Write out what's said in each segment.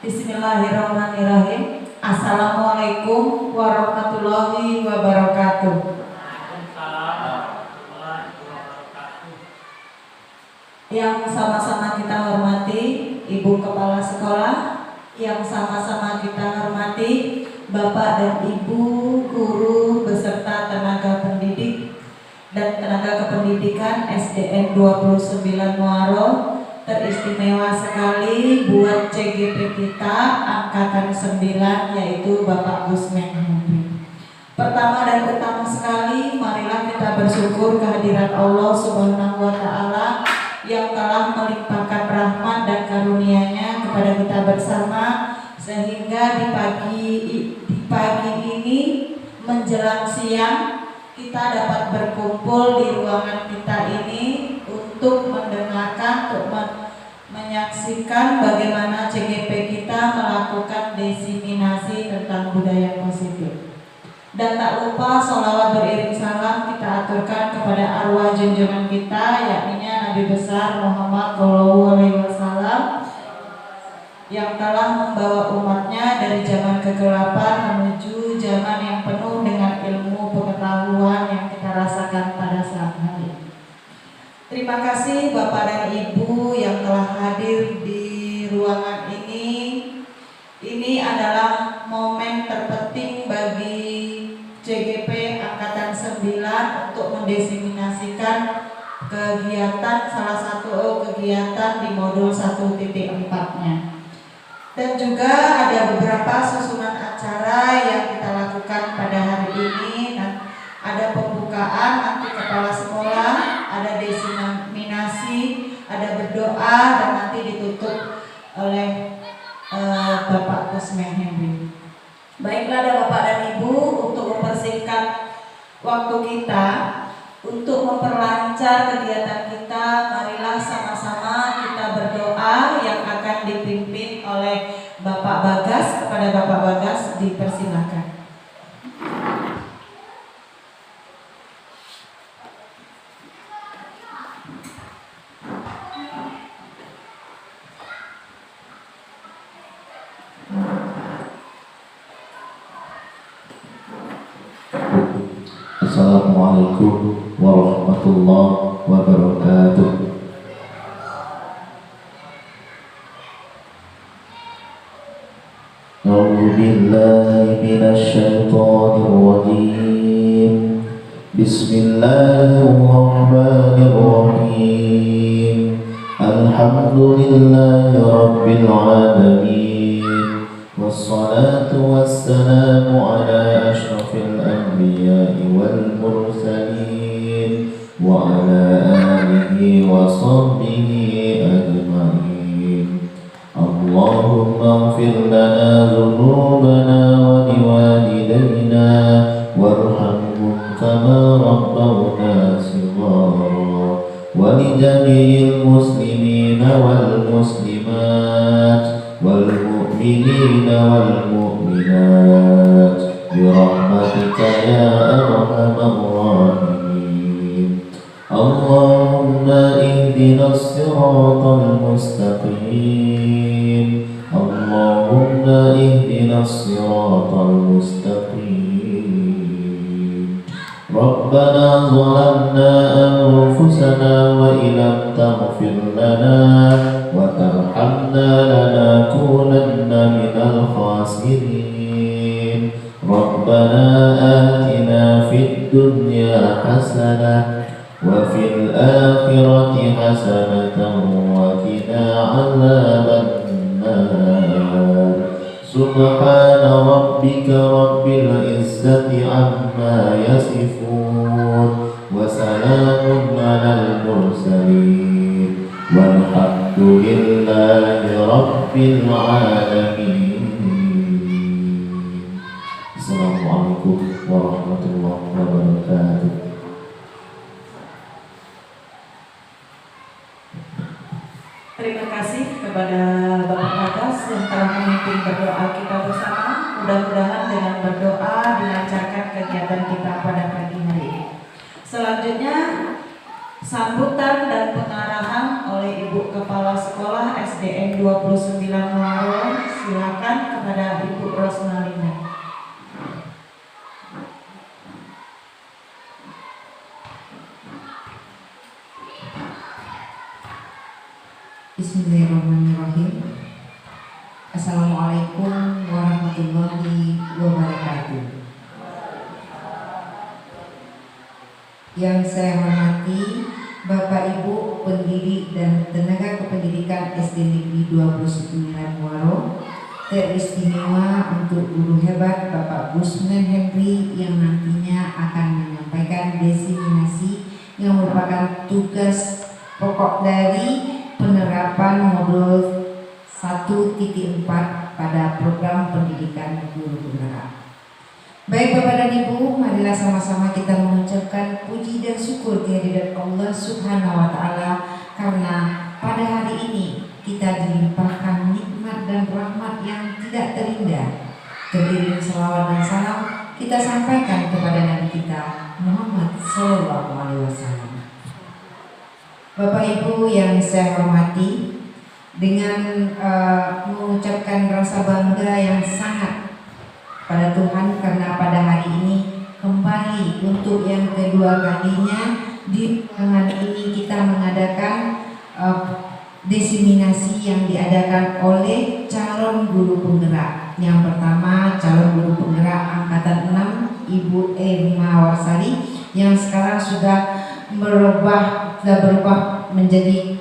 Bismillahirrahmanirrahim. Assalamualaikum warahmatullahi wabarakatuh. Yang sama-sama kita hormati Ibu Kepala Sekolah, yang sama-sama kita hormati Bapak dan Ibu guru beserta tenaga pendidik dan tenaga kependidikan SDN 29 Muaro. Teristimewa sekali buat CGP kita angkatan 9, yaitu Bapak Gusmen Hadi. Pertama dan utama sekali, marilah kita bersyukur kehadiran Allah Subhanahu wa Ta'ala yang telah melimpahkan rahmat dan karunia-Nya kepada kita bersama, sehingga di pagi ini menjelang siang kita dapat berkumpul di ruangan kita ini untuk mendengarkan, untuk menyaksikan bagaimana CGP kita melakukan diseminasi tentang budaya positif. Dan tak lupa sholawat beriring salam kita aturkan kepada arwah junjungan kita, yakni Nabi besar Muhammad SAW, yang telah membawa umatnya dari zaman kegelapan menuju zaman yang penuh dengan ilmu pengetahuan yang kita rasakan pada saat hari. Terima kasih Bapak dan Ibu yang telah hadir di ruangan ini. Ini adalah momen terpenting bagi CGP Angkatan 9 untuk mendiseminasikan kegiatan, salah satu kegiatan di modul 1.4-nya. Dan juga ada beberapa susunan acara yang kita lakukan pada hari ini. Ada pembukaan nanti kepala sekolah, ada diseminasi Untuk memperlancar kegiatan kita, marilah sama-sama kita berdoa yang akan dipimpin oleh Bapak Bagas. Kepada Bapak Bagas dipersilakan. Assalamualaikum warahmatullahi wabarakatuh. A'udzu billahi minasy syaithanir rajim. Bismillahirrahmanirrahim. Alhamdulillahi rabbil alamin. Wassalatu wassalamu ala asyrafil anbiya'i wal mursalin wa ala alihi wa sahbihi ajma'in. Allahumma ighfir lana dhunubana wa liwalidayna warhamhum kama rabbawna shighara wa li jami'il muslimina wal muslimat wal mu'minina wal mu'minat birahmatika ya arhamar rahimin. Allahumma ihdinas siratal mustaqim. Allahumma ihdinas siratal mustaqim. Rabbana zalamna anfusana wa illam taghfir lana wa tarhamna lanakunanna minal khasirin. Rabbana atina fid dunya hasanah wa fil akhirati hasanatan wa qina adzaban nar. Subhana rabbika rabbil izzati amma yasifun wa salamun alal mursalin walhamdulillahi rabbil alamin. Assalamualaikum warahmatullahi wabarakatuh. Terima kasih kepada Bapak Bagas yang telah memimpin berdoa kita bersama. Mudah-mudahan dengan berdoa dilancarkan kegiatan kita pada pagi hari ini. Selanjutnya sambutan dan pengarahan oleh Ibu Kepala Sekolah SDN 29 Muaro. Silakan kepada Ibu Rosmalina. Bismillahirrahmanirrahim. Assalamualaikum warahmatullahi wabarakatuh. Yang saya hormati Bapak Ibu pendiri dan tenaga kependidikan SD Negeri 29 Muaro, teristimewa untuk guru hebat Bapak Gusman Henry yang nantinya akan menyampaikan diseminasi yang merupakan tugas pokok dari penerapan modul 1.4 pada program pendidikan guru penggerak. Baik Bapak dan Ibu, marilah sama-sama kita mengucapkan puji dan syukur kehadirat Allah Subhanahu wa Ta'ala, karena pada hari ini kita dilimpahkan nikmat dan rahmat yang tidak terindah. Beriring selawat dan salam kita sampaikan kepada Nabi kita Muhammad Sallallahu Alaihi Wasallam. Bapak Ibu yang saya hormati, dengan mengucapkan rasa bangga yang sangat pada Tuhan karena pada hari ini kembali untuk yang kedua kalinya di ruangan ini kita mengadakan diseminasi yang diadakan oleh calon guru penggerak. Yang pertama calon guru penggerak angkatan 6 Ibu Emma Warsari yang sekarang sudah berubah menjadi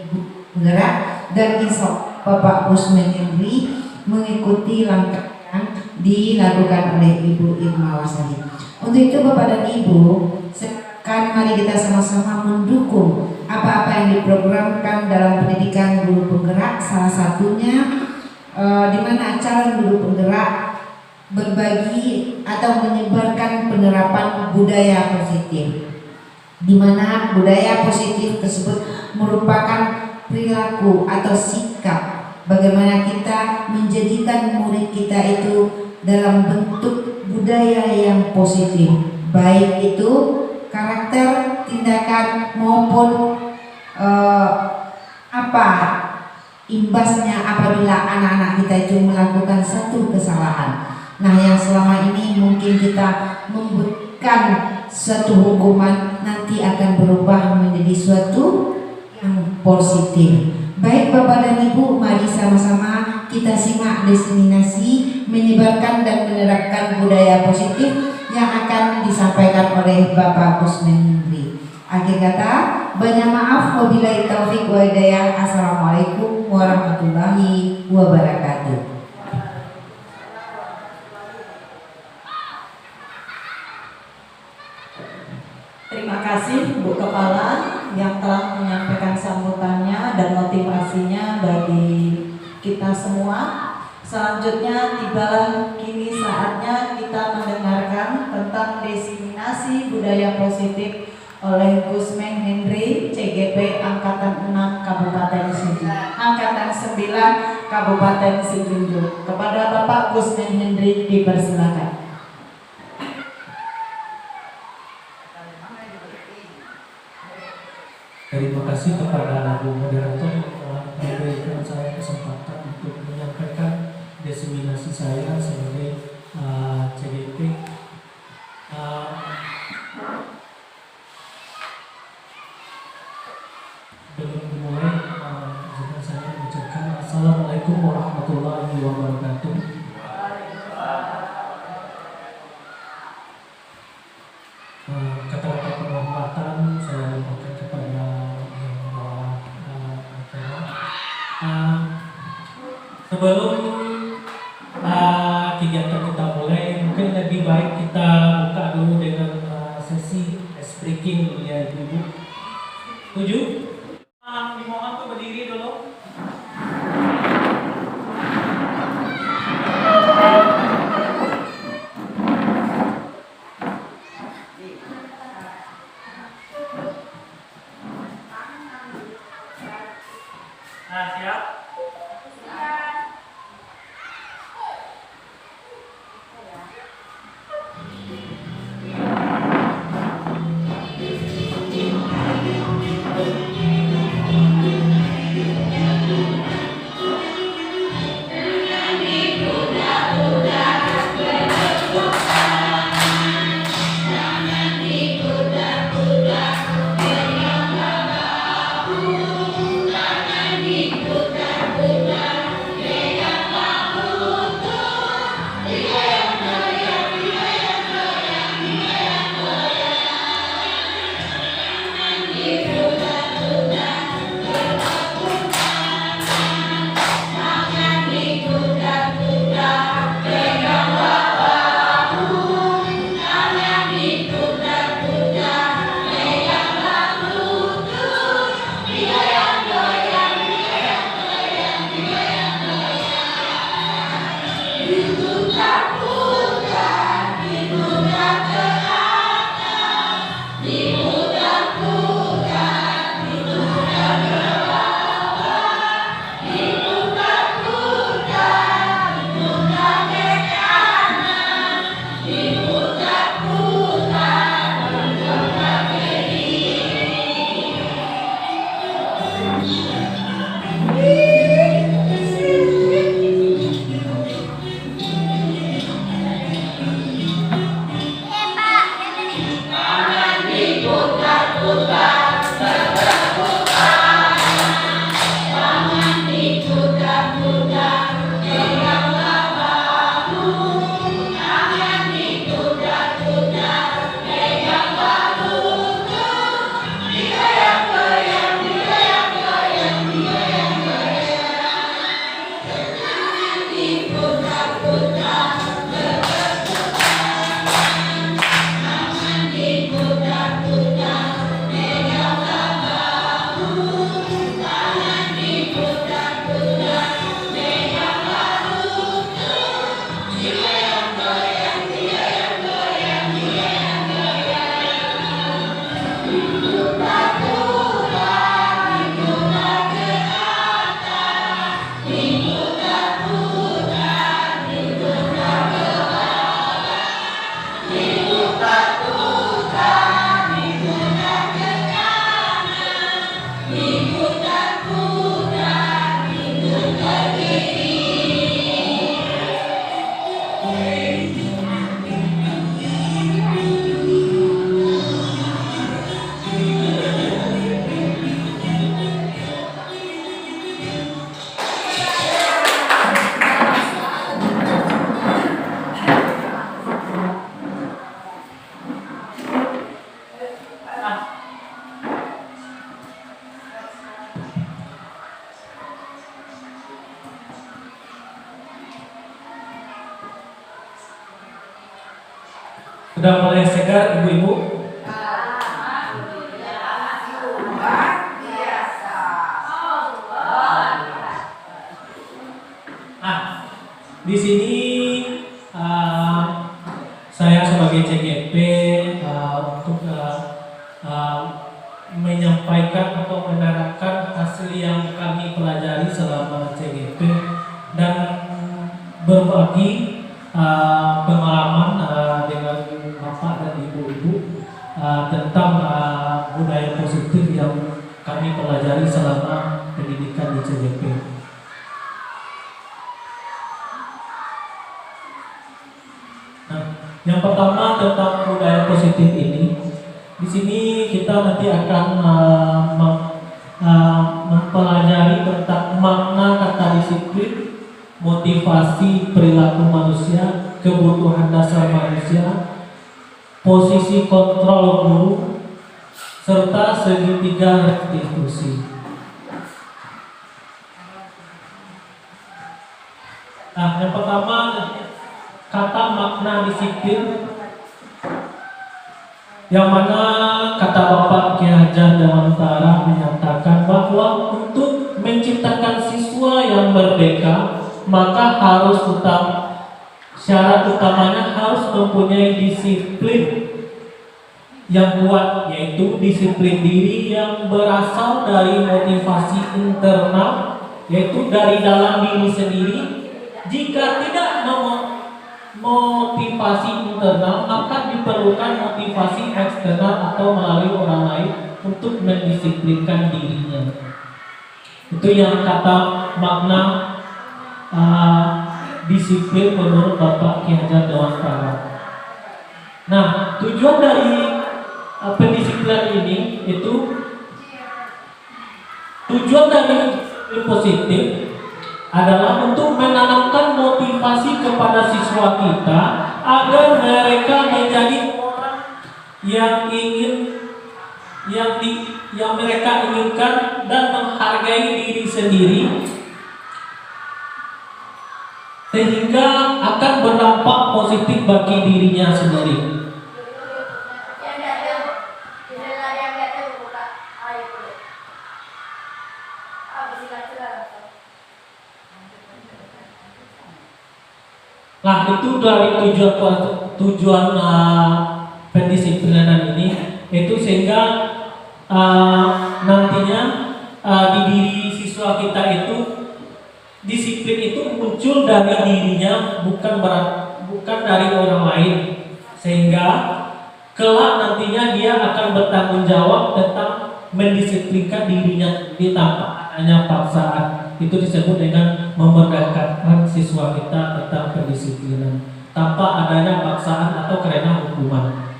penggerak, dan insya Bapak Gusman Henry mengikuti langkah yang dilakukan oleh Ibu Irma Warsari. Untuk itu Bapak dan Ibu, sekarang mari kita sama-sama mendukung apa-apa yang diprogramkan dalam pendidikan guru penggerak. Salah satunya di mana calon guru penggerak berbagi atau menyebarkan penerapan budaya positif. di mana budaya positif tersebut merupakan perilaku atau sikap bagaimana kita menjadikan murid kita itu dalam bentuk budaya yang positif, baik itu karakter, tindakan maupun apa imbasnya apabila anak-anak kita itu melakukan satu kesalahan. Nah, yang selama ini mungkin kita membutuhkan suatu hukuman nanti akan berubah menjadi suatu yang positif. Baik Bapak dan Ibu, mari sama-sama kita simak diseminasi menyebarkan dan menerapkan budaya positif yang akan disampaikan oleh Bapak Kusmen Hendri. Akhir kata, banyak maaf, wabillahi taufik wa hidayah. Assalamualaikum warahmatullahi wabarakatuh. Terima kasih Bu Kepala yang telah menyampaikan sambutannya dan motivasinya bagi kita semua. Selanjutnya tibalah kini saatnya kita mendengarkan tentang diseminasi budaya positif oleh Kusmen Hendri, CGP Angkatan 6 Kabupaten Sijunjung, Angkatan 9 Kabupaten Sijunjung. Kepada Bapak Kusmen Hendri dipersilakan. Terima kasih kepada Bu Moderator yang telah memberikan saya kesempatan untuk menyampaikan diseminasi saya sebagai CGP. Sebelum dimulai, izinkan saya mengucapkan Assalamualaikum warahmatullahi wabarakatuh. Kata-kata penghormatan saya lakukan kepada yang bawah acara. Sebelum kegiatan kita mulai, mungkin lebih baik kita buka dulu dengan sesi ice breaking dulu ya Ibu. Setuju? Dimohon tuh berdiri dulu. Nah, siap? Sudah mulai segar ibu-ibu? Di sini saya sebagai CGP untuk menyampaikan atau menerangkan hasil yang kami pelajari selama CGP dan berbagi pengalaman dengan bapak dan ibu-ibu tentang budaya positif yang kami pelajari selama pendidikan di CGP. Yang pertama tentang budaya positif ini, di sini kita nanti akan mempelajari tentang makna kata disiplin, motivasi perilaku manusia, kebutuhan dasar manusia, posisi kontrol guru, serta segitiga restitusi. Yang pertama kata makna disiplin, yang mana kata Bapak Ki Hajar Dewantara menyatakan bahwa untuk menciptakan siswa yang merdeka maka syarat utamanya harus mempunyai disiplin yang kuat, yaitu disiplin diri yang berasal dari motivasi internal, yaitu dari dalam diri sendiri. Jika tidak motivasi internal, maka diperlukan motivasi eksternal atau melalui orang lain untuk mendisiplinkan dirinya. Itu yang kata makna disiplin menurut Bapak Ki Hajar Dewantara. Nah, tujuan dari pendisiplinan ini itu tujuan dari disiplin positif adalah untuk menanamkan motivasi kepada siswa kita agar mereka menjadi orang yang mereka inginkan dan menghargai diri sendiri, sehingga akan berdampak positif bagi dirinya sendiri. Nah, itu dari tujuan pendisiplinan ini, itu sehingga nantinya di diri siswa kita itu disiplin itu muncul dari dirinya, bukan dari orang lain, sehingga kelak nantinya dia akan bertanggung jawab tentang mendisiplinkan dirinya tanpa adanya paksaan. Itu disebut dengan memerdekakan siswa kita tentang pendisiplinan tanpa adanya paksaan atau karena hukuman.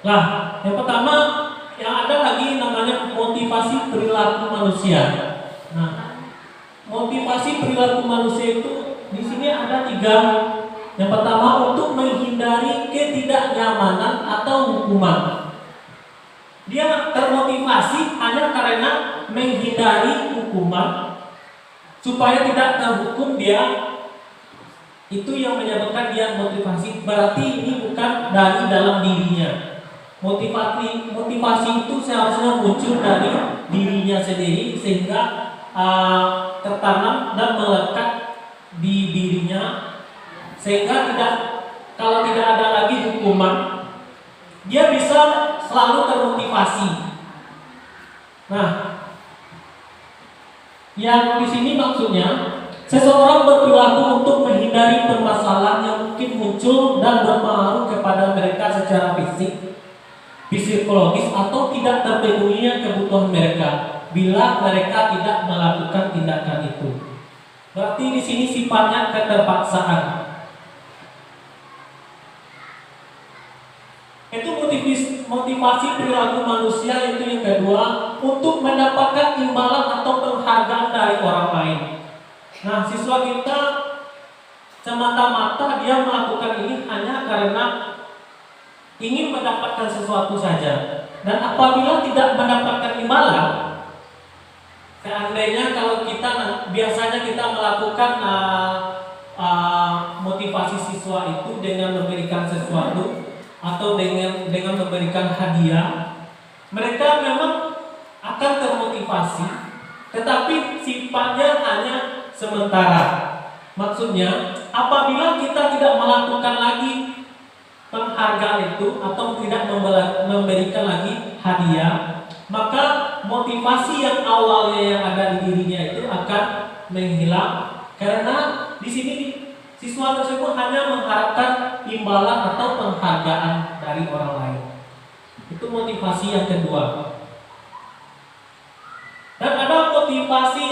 Nah, yang pertama yang ada lagi namanya motivasi perilaku manusia. Nah, motivasi perilaku manusia itu di sini ada 3. Yang pertama, untuk menghindari ketidaknyamanan atau hukuman. Dia termotivasi hanya karena menghindari hukuman supaya tidak terhukum dia. Itu yang menyebabkan dia motivasi. Berarti ini bukan dari dalam dirinya. Motivasi itu seharusnya muncul dari dirinya sendiri, sehingga tertanam dan melekat di dirinya, sehingga kalau tidak ada lagi hukuman, dia bisa selalu termotivasi. Nah, yang di sini maksudnya seseorang berperilaku untuk menghindari permasalahan yang mungkin muncul dan berpengaruh kepada mereka secara fisik, psikologis atau tidak terpenuhinya kebutuhan mereka bila mereka tidak melakukan tindakan itu. Berarti di sini sifatnya keterpaksaan. Itu motivasi perilaku manusia itu yang kedua, untuk mendapatkan imbalan atau penghargaan dari orang lain. Nah, siswa kita semata-mata dia melakukan ini hanya karena ingin mendapatkan sesuatu saja. Dan apabila tidak mendapatkan imbalan, seandainya kalau kita biasanya kita melakukan motivasi siswa itu dengan memberikan sesuatu atau dengan memberikan hadiah, mereka memang akan termotivasi, tetapi sifatnya hanya sementara. Maksudnya, apabila kita tidak melakukan lagi penghargaan itu atau tidak memberikan lagi hadiah, maka motivasi yang awalnya yang ada di dirinya itu akan menghilang, karena di sini siswa tersebut hanya mengharapkan imbalan atau penghargaan dari orang lain. Itu motivasi yang kedua. Dan ada motivasi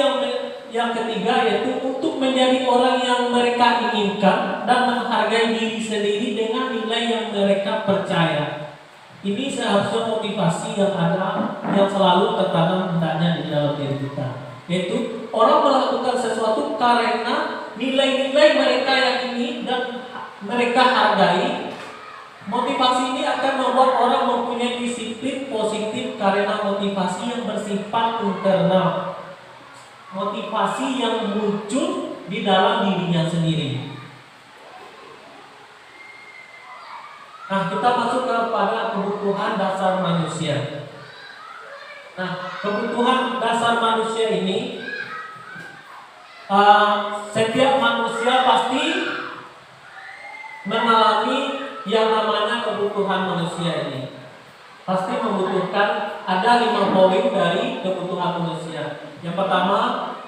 yang ketiga, yaitu untuk menjadi orang yang mereka inginkan dan menghargai diri sendiri dengan nilai yang mereka percaya. Ini seharusnya motivasi yang ada, yang selalu tertanam hendaknya di dalam diri kita, yaitu orang melakukan sesuatu karena nilai-nilai mereka yakini dan mereka hargai. Motivasi ini akan membuat orang mempunyai disiplin positif karena motivasi yang bersifat internal, motivasi yang muncul di dalam dirinya sendiri. Nah, kita masuk kepada kebutuhan dasar manusia. Nah, kebutuhan dasar manusia ini, setiap manusia pasti mengalami yang namanya kebutuhan manusia ini. Pasti membutuhkan, ada 5 poin dari kebutuhan manusia. Yang pertama,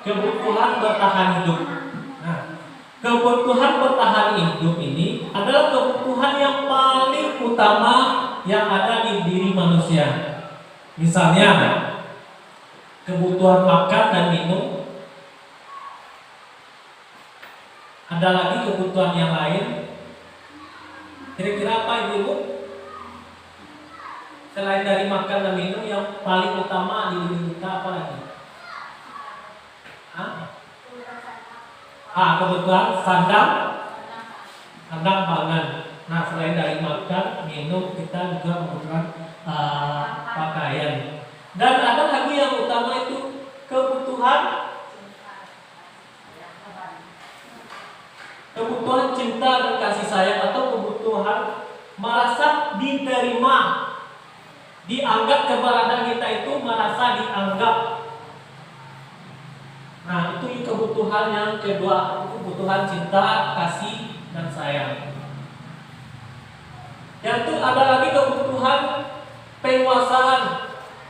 kebutuhan bertahan hidup. Nah, kebutuhan bertahan hidup ini adalah kebutuhan yang paling utama yang ada di diri manusia. Misalnya, kebutuhan makan dan minum. Ada lagi kebutuhan yang lain. Kira-kira apa Ibu? Selain dari makan dan minum, yang paling utama di diri kita apa lagi? Kebutuhan sandang pangan. Nah, selain dari makan, minum, kita juga membutuhkan pakaian. Dan ada lagi yang utama, itu kebutuhan cinta dan kasih sayang, atau kebutuhan merasa diterima, dianggap. Keberadaan kita itu merasa dianggap. Nah, itu kebutuhan yang kedua, kebutuhan cinta, kasih, dan sayang. Yang itu ada lagi kebutuhan penguasaan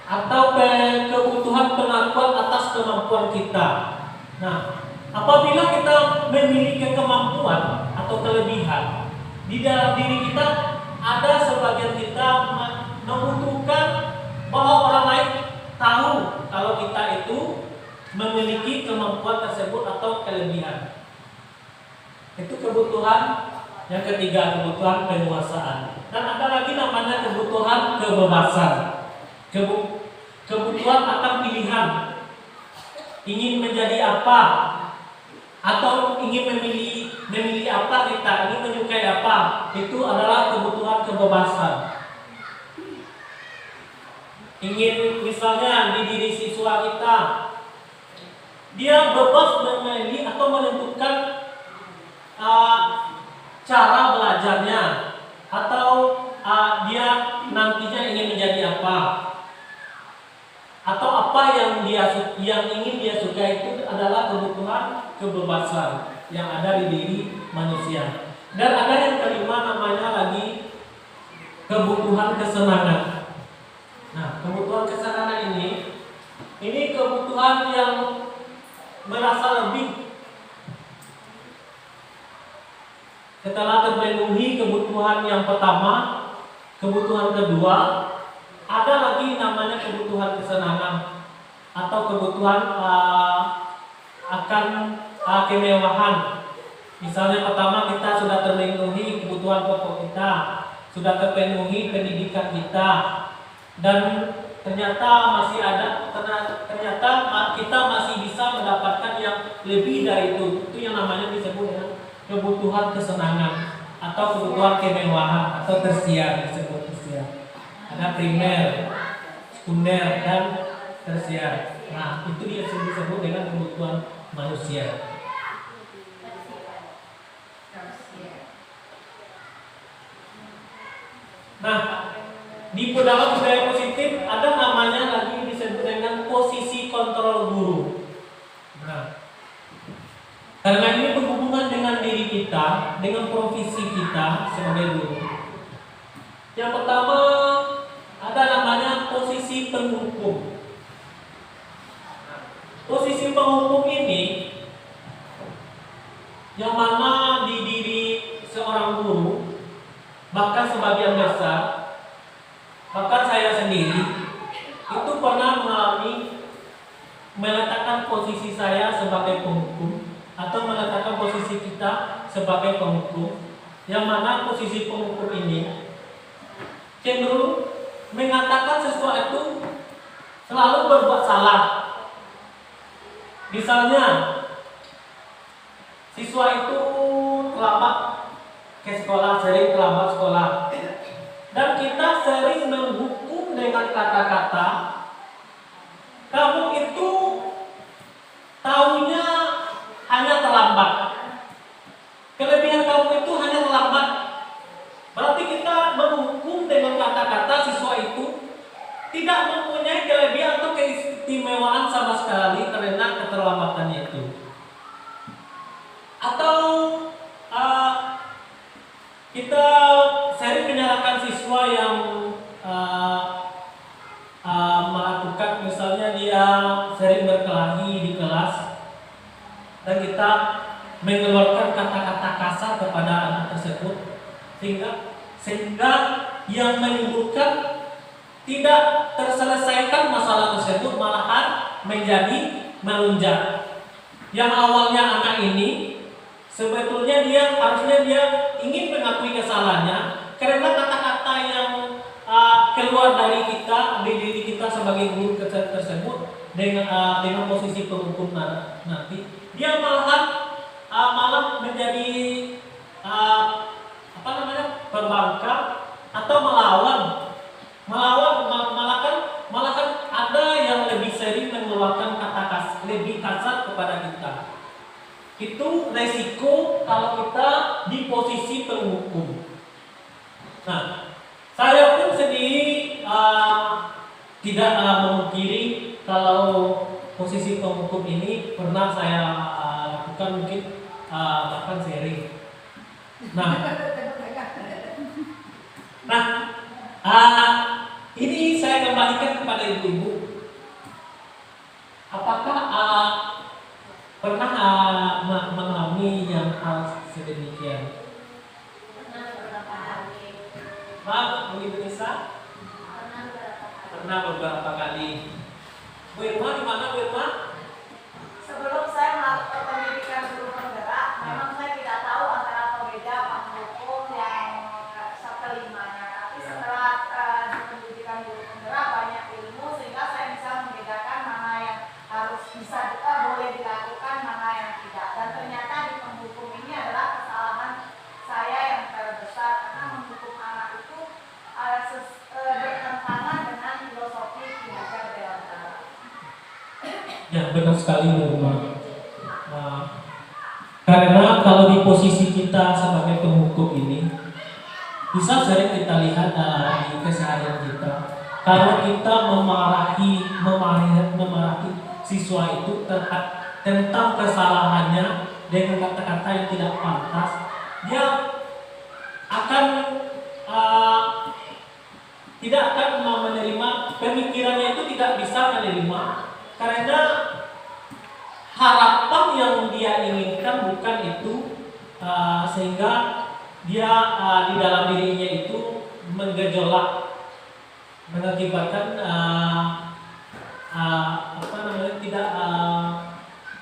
atau kebutuhan pengakuan atas kemampuan kita. Nah, apabila kita memiliki kemampuan atau kelebihan di dalam diri kita, ada sebagian kita membutuhkan bahwa orang lain tahu kalau kita itu memiliki kemampuan tersebut atau kelebihan. Itu kebutuhan yang ketiga, kebutuhan penguasaan. Dan ada lagi namanya kebutuhan kebebasan, kebutuhan akan pilihan, ingin menjadi apa, atau ingin memilih apa kita, ingin menyukai apa. Itu adalah kebutuhan kebebasan. Ingin, misalnya di diri siswa kita, dia bebas memilih atau menentukan cara belajarnya, atau dia nantinya ingin menjadi apa, atau apa yang ingin dia suka. Itu adalah kebutuhan kebebasan yang ada di diri manusia. Dan ada yang kelima, namanya lagi kebutuhan kesenangan. Nah, kebutuhan kesenangan ini kebutuhan yang merasa lebih. Setelah terpenuhi kebutuhan yang pertama, kebutuhan kedua, ada lagi namanya kebutuhan kesenangan atau kebutuhan akan kemewahan. Misalnya pertama kita sudah terpenuhi kebutuhan pokok kita, sudah terpenuhi pendidikan kita, dan ternyata masih ada, ternyata kita masih bisa mendapatkan yang lebih dari itu. Itu yang namanya disebut dengan kebutuhan kesenangan atau kebutuhan kemewahan atau tersier, disebut tersier. Ada primer, sekunder, dan tersier. Nah, itu dia disebut dengan kebutuhan manusia. Nah, di dalam budaya positif ada namanya lagi disebut dengan posisi kontrol guru. Nah, karena ini berhubungan dengan diri kita, dengan profesi kita sebagai guru. Yang pertama ada namanya posisi penghukum. Posisi penghukum ini yang mana di diri seorang guru, bahkan sebagian besar, bahkan saya sendiri itu pernah mengalami meletakkan posisi saya sebagai penghukum atau meletakkan posisi kita sebagai penghukum, yang mana posisi penghukum ini cenderung mengatakan sesuatu selalu berbuat salah. Misalnya siswa itu terlambat ke sekolah, sering terlambat sekolah, dan kita sering menghukum dengan kata-kata, kamu itu tahunya hanya terlambat, kelebihan kamu itu hanya terlambat. Berarti kita menghukum dengan kata-kata siswa itu tidak mempunyai kelebihan atau keistimewaan sama sekali karena keterlambatannya itu. Atau kita sering menyalahkan siswa yang melakukan, misalnya dia sering berkelahi di kelas, dan kita mengeluarkan kata-kata kasar kepada anak tersebut, sehingga yang menimbulkan tidak terselesaikan masalah tersebut, malahan menjadi melunjak. Yang awalnya anak ini sebetulnya harusnya dia ingin mengakui kesalahannya, karena kata-kata yang keluar dari kita, dari diri kita sebagai guru tersebut, dengan posisi penghukum nanti, dia malah menjadi pembangkang atau melawan, malahan ada yang lebih sering mengeluarkan kata lebih kasar kepada kita. Itu resiko kalau kita di posisi penghukum. Nah, saya pun sendiri tidak memungkiri kalau posisi penghukum ini pernah saya lakukan, mungkin bahkan sering. Ini saya kembalikan kepada ibu-ibu. Apakah pernah mengalami yang hal sedemikian? Maaf, Bu Ibu Nisa? Pernah beberapa kali. Bu Irma, di mana Bu Irma? Sebelum saya melakukan pendidikan guru penggerak, memang saya tidak tahu antara pembeda penghukum yang sekelimanya. Tapi setelah di pendidikan guru penggerak banyak ilmu, sehingga saya bisa membedakan mana yang harus boleh dilakukan, mana yang tidak. Dan ternyata di penghukum ini adalah kesalahan saya yang terbesar, karena menghukum anak itu bertentangan dengan filosofi kinerja bela negara. Ya, benar sekali Bu Irma. Karena kalau di posisi kita sebagai penghukum ini, bisa sering kita lihat di keseharian kita, kalau kita memarahi siswa itu tentang kesalahannya dengan kata-kata yang tidak pantas, dia akan tidak akan mau menerima, pemikirannya itu tidak bisa menerima karena harapan yang dia inginkan bukan itu, sehingga dia di dalam dirinya itu menggejolak, mengakibatkan tidak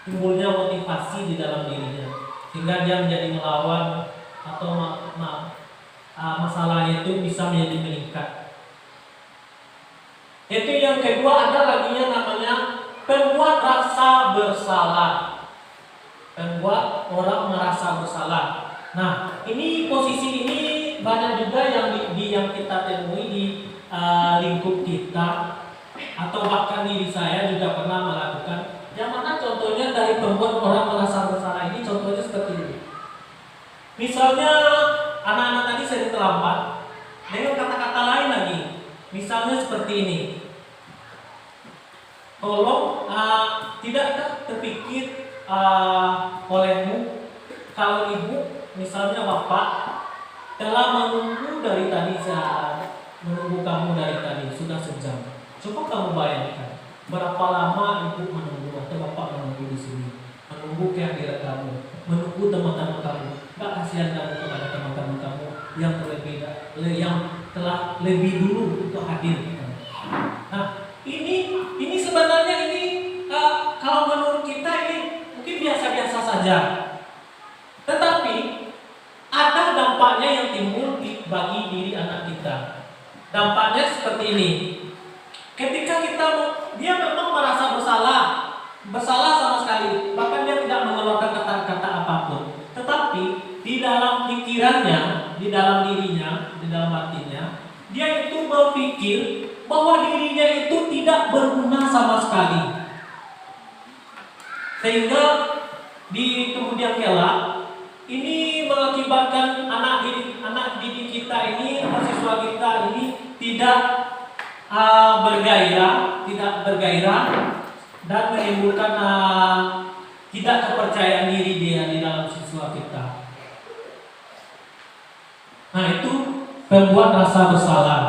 timbulnya motivasi di dalam dirinya, sehingga dia menjadi melawan atau masalahnya itu bisa menjadi meningkat. Itu yang kedua, ada lagi yang namanya pembuat rasa bersalah. Membuat orang merasa bersalah. Nah, ini posisi ini banyak juga yang kita temui di lingkup kita, atau bahkan diri saya juga pernah melakukan. Yang mana contohnya dari pembuat orang merasa bersalah ini, contohnya seperti ini. Misalnya anak-anak tadi sering terlambat, dengan kata-kata lain lagi. Misalnya seperti ini. Tolong tidakkah terpikir olehmu kalau ibu, misalnya bapak, telah menunggu dari tadi, menunggu kamu dari tadi sudah sejam. Coba kamu bayangkan berapa lama ibu menunggu atau bapak menunggu di sini, menunggu kehadiran kamu, menunggu teman-teman kamu. Gak kasihan kamu kepada teman-teman kamu yang telah lebih dulu untuk hadir. Nah, ini sebenarnya kalau menurut kita ini mungkin biasa-biasa saja. Tetapi ada dampaknya yang timbul bagi diri anak kita. Dampaknya seperti ini. Ketika dia memang merasa bersalah sama sekali, bahkan dia tidak mengeluarkan kata-kata apapun. Tetapi di dalam pikirannya, di dalam dirinya, di dalam hatinya, dia itu berpikir bahwa dirinya itu tidak berguna sama sekali. Sehingga di kemudian kelak ini mengakibatkan anak didik kita ini, atau siswa kita ini tidak bergairah dan menimbulkan tidak kepercayaan diri dia di dalam siswa kita. Nah, itu pembuat rasa bersalah.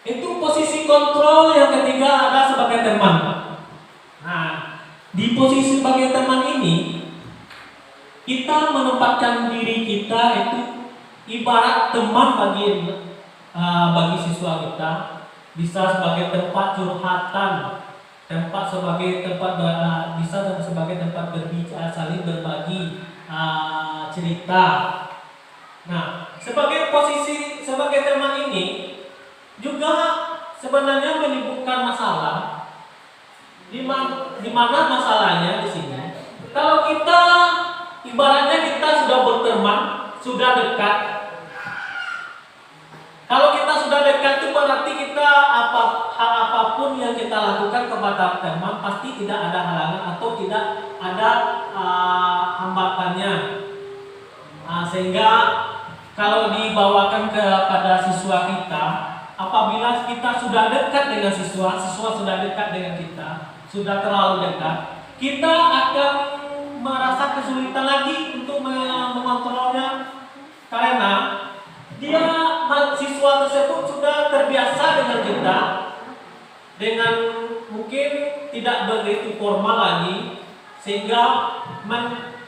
Itu posisi kontrol yang ketiga, ada sebagai teman. Nah, di posisi sebagai teman ini, kita menempatkan diri kita itu ibarat teman bagi siswa kita, bisa sebagai tempat curhatan, bisa sebagai tempat berbicara, saling berbagi cerita. Nah, sebagai teman ini juga sebenarnya menimbulkan masalah. Di mana masalahnya di sini? Kalau kita ibaratnya kita sudah berteman, sudah dekat. Kalau kita sudah dekat itu berarti kita hal apapun yang kita lakukan kepada teman pasti tidak ada halangan atau tidak ada hambatannya. Sehingga kalau dibawakan kepada siswa kita, apabila kita sudah dekat dengan siswa sudah dekat dengan kita, sudah terlalu dekat, kita akan merasa kesulitan lagi untuk mengontrolnya, karena siswa tersebut sudah terbiasa dengan kita, dengan mungkin tidak begitu formal lagi, sehingga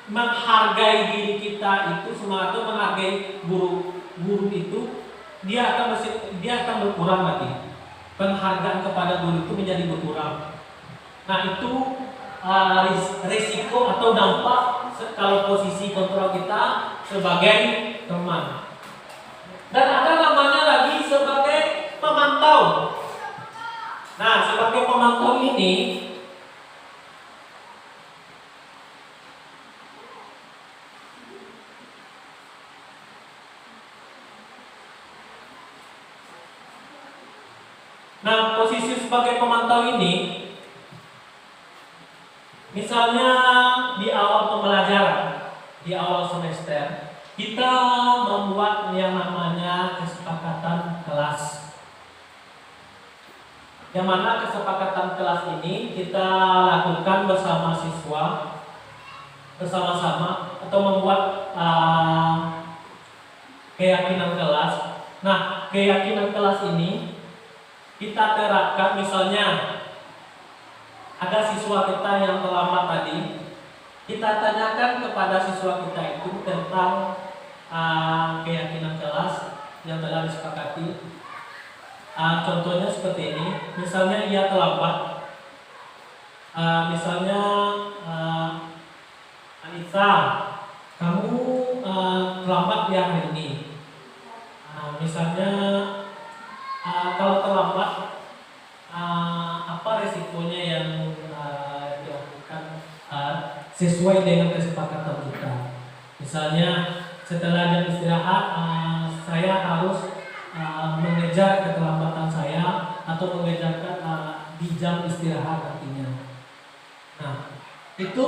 menghargai diri kita itu semua, atau menghargai guru itu dia akan berkurang lagi. Penghargaan kepada guru itu menjadi berkurang. Nah, itu risiko atau dampak kalau posisi kontrol kita sebagai teman. Dan ada namanya lagi sebagai pemantau. Nah, sebagai pemantau ini posisi sebagai pemantau ini, misalnya di awal pembelajaran, di awal semester, kita membuat yang namanya kesepakatan kelas. Yang mana kesepakatan kelas ini kita lakukan bersama siswa, bersama-sama, atau membuat keyakinan kelas Nah, keyakinan kelas ini kita terapkan, misalnya ada siswa kita yang terlambat tadi, kita tanyakan kepada siswa kita itu tentang keyakinan kelas yang telah disepakati. Contohnya seperti ini, misalnya ia terlambat, misalnya Anissa, kamu terlambat ya hari ini. Misalnya kalau terlambat, apa resikonya yang dilakukan sesuai dengan kesepakatan kita. Misalnya setelah jam istirahat, saya harus mengejar keterlambatan saya atau mengejarkan di jam istirahat artinya. Nah, itu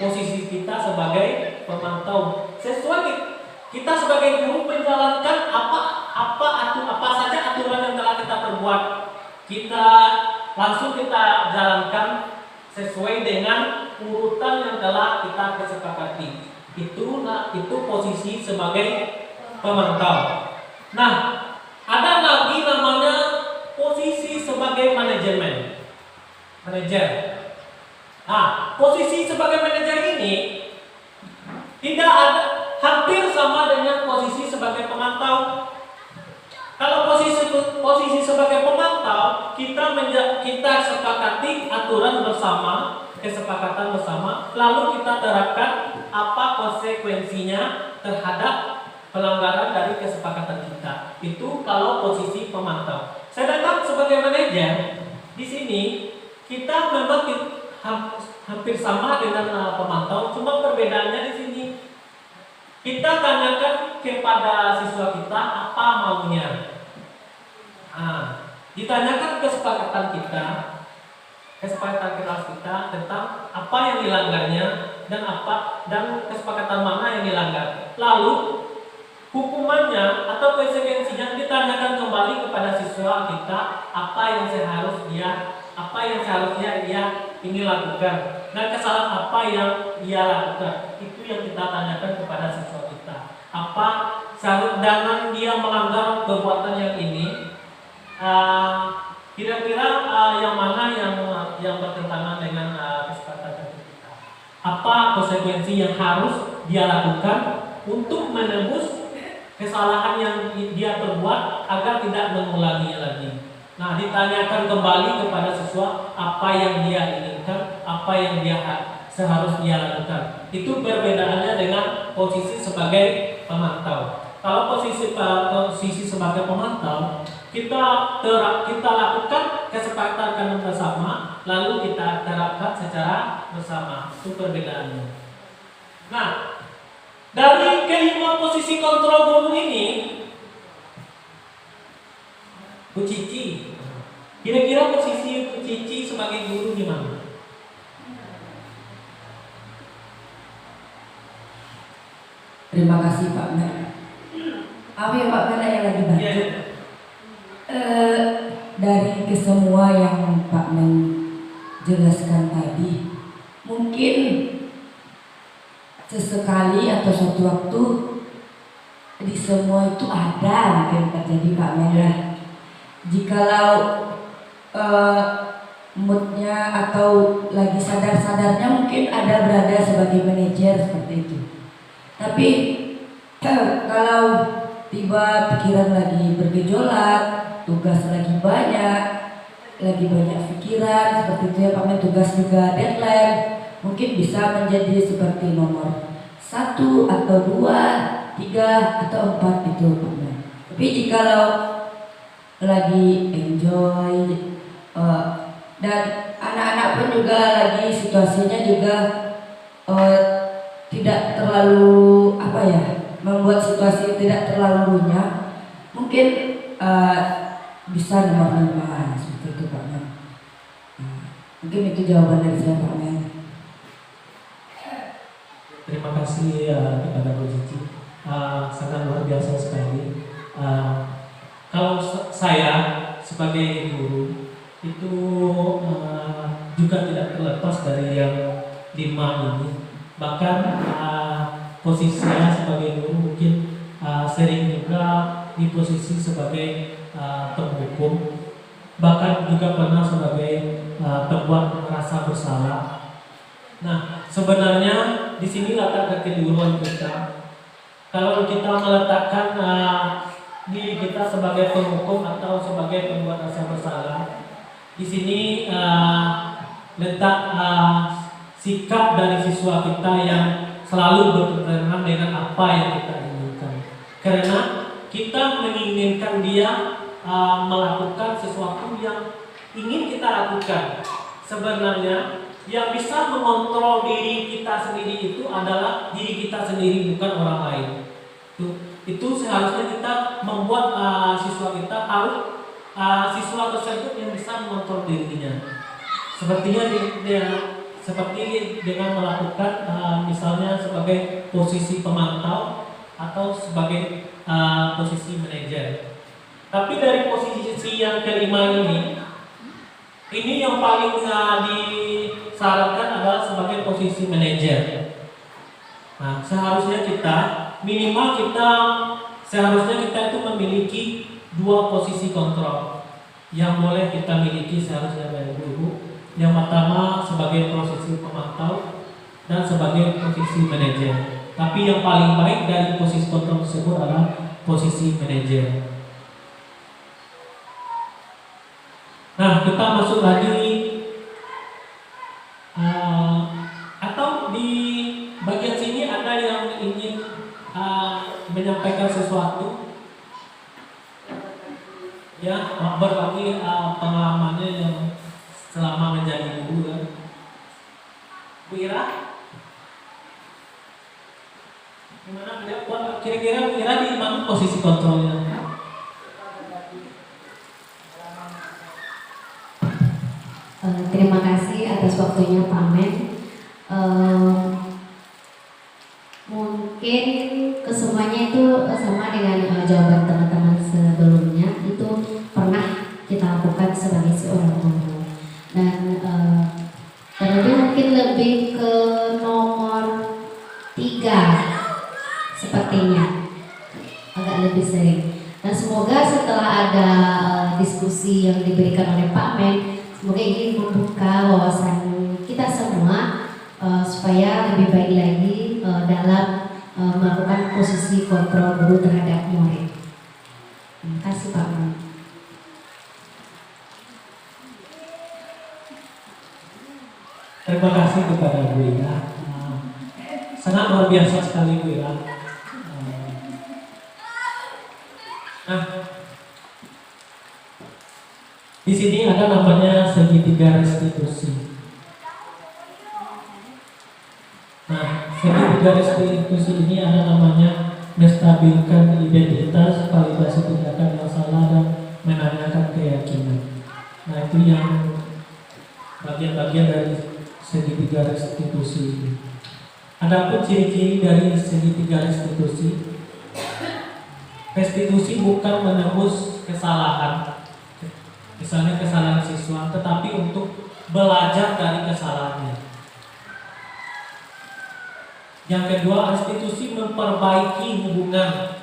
posisi kita sebagai pemantau. Sesuai kita sebagai guru menjalankan apa saja aturan yang telah kita perbuat. Kita langsung kita jalankan sesuai dengan urutan yang telah kita kesepakati. Itu posisi sebagai pemantau. Nah, ada lagi namanya posisi sebagai manajer. Nah, posisi sebagai manajer ini tidak ada, hampir sama dengan posisi sebagai pemantau. Kalau posisi sebagai pemantau, kita sepakati aturan bersama, kesepakatan bersama, lalu kita terapkan apa konsekuensinya terhadap pelanggaran dari kesepakatan kita. Itu kalau posisi pemantau. Sedangkan sebagai manajer, di sini kita memang hampir sama dengan pemantau, cuma perbedaannya di sini kita tanyakan kepada siswa kita apa maunya. Ditanyakan kesepakatan kelas kita tentang apa yang dilanggarnya dan kesepakatan mana yang dilanggar. Lalu hukumannya atau konsekuensinya ditanyakan kembali kepada siswa kita apa yang seharusnya dia ini lakukan dan kesalahan apa yang dia lakukan. Itu yang kita tanyakan kepada siswa kita. Apa dengan dia melanggar perbuatan yang ini, kira-kira yang mana yang bertentangan dengan kesepakatan kita. Apa konsekuensi yang harus dia lakukan untuk menembus kesalahan yang dia perbuat agar tidak mengulanginya lagi. Nah, ditanyakan kembali kepada siswa apa yang dia inginkan, apa yang seharusnya dia lakukan. Itu perbedaannya dengan posisi sebagai pemantau. Kalau posisi sebagai pemantau, kita lakukan kesepakatan bersama, lalu kita terapkan secara bersama. Itu perbedaannya. Nah, dari kelima posisi kontrol guru ini, Bu Cici, kira-kira posisi Bu Cici sebagai guru gimana? Terima kasih Pak Men. Apa ya Pak Men yang lagi bantu? Dari kesemua yang Pak Men jelaskan tadi, mungkin sesekali atau suatu waktu di semua itu ada mungkin terjadi Pak Men ya. Jikalau moodnya atau lagi sadar-sadarnya mungkin ada berada sebagai manajer seperti itu. Tapi kalau tiba pikiran lagi bergejolak, tugas lagi banyak pikiran seperti itu ya Pak Men, tugas juga deadline, mungkin bisa menjadi seperti nomor 1 atau 2, 3 atau 4 itu Pak Men. Tapi jikalau lagi enjoy dan anak-anak pun juga lagi situasinya juga tidak terlalu membuat situasi tidak terlalu runyam, mungkin bisa nomor 5 seperti itu Pak Men. Mungkin itu jawaban dari saya Pak Men. Terima kasih kepada Bu Cici, sangat luar biasa sekali. Kalau saya sebagai guru itu juga tidak terlepas dari yang 5 ini. Bahkan posisi saya sebagai guru mungkin sering juga di posisi sebagai penghukum, bahkan juga pernah sebagai pembuat merasa bersalah. Nah, sebenarnya di sini letak kekeliruan kita. Kalau kita meletakkan diri kita sebagai penghukum atau sebagai pembuat rasa bersalah, di sini letak sikap dari siswa kita yang selalu bertentangan dengan apa yang kita inginkan. Karena kita menginginkan dia melakukan sesuatu yang ingin kita lakukan. Sebenarnya yang bisa mengontrol diri kita sendiri itu adalah diri kita sendiri, bukan orang lain. Itu seharusnya kita membuat siswa kita harus siswa tersebut yang bisa mengontrol dirinya. Seperti dengan melakukan misalnya sebagai posisi pemantau atau sebagai posisi manajer. Tapi dari posisi yang kelima ini yang paling disarankan adalah sebagai posisi manajer. Nah, seharusnya kita itu memiliki dua posisi kontrol yang boleh kita miliki seharusnya dari dulu. Yang pertama sebagai posisi pemantau dan sebagai posisi manajer. Tapi yang paling baik dari posisi kontrol tersebut adalah posisi manajer. Nah, kita masuk lagi atau di bagian sini ada yang ingin menyampaikan sesuatu, ya, berbagi pengalamannya yang selama menjadi guru, kan? Bu Ira, gimana kira-kira Bu Ira di mana posisi kontrolnya? Terima kasih atas waktunya Pak Men. Mungkin kesemuanya itu sama dengan jawaban teman-teman sebelumnya, itu pernah kita lakukan sebagai seorang guru. Dan terlebih mungkin lebih ke nomor 3 sepertinya, agak lebih sering. Dan semoga setelah ada diskusi yang diberikan oleh Pak Men, semoga ini membuka wawasan kita semua supaya lebih baik lagi dalam melakukan posisi kontrol guru terhadap murid. Terima kasih Pak Men. Terima kasih kepada Bu Ira. Sangat luar biasa sekali Bu Ira. Nah, di sini ada namanya segitiga restitusi. Nah, segitiga restitusi ini ada namanya menstabilkan identitas, validasi tindakan yang salah, dan menanyakan keyakinan. Nah, itu yang bagian-bagian dari segitiga restitusi ini. Adapun ciri-ciri dari segitiga restitusi, restitusi bukan menebus kesalahan, misalnya kesalahan siswa, tetapi untuk belajar dari kesalahannya. Yang kedua, restitusi memperbaiki hubungan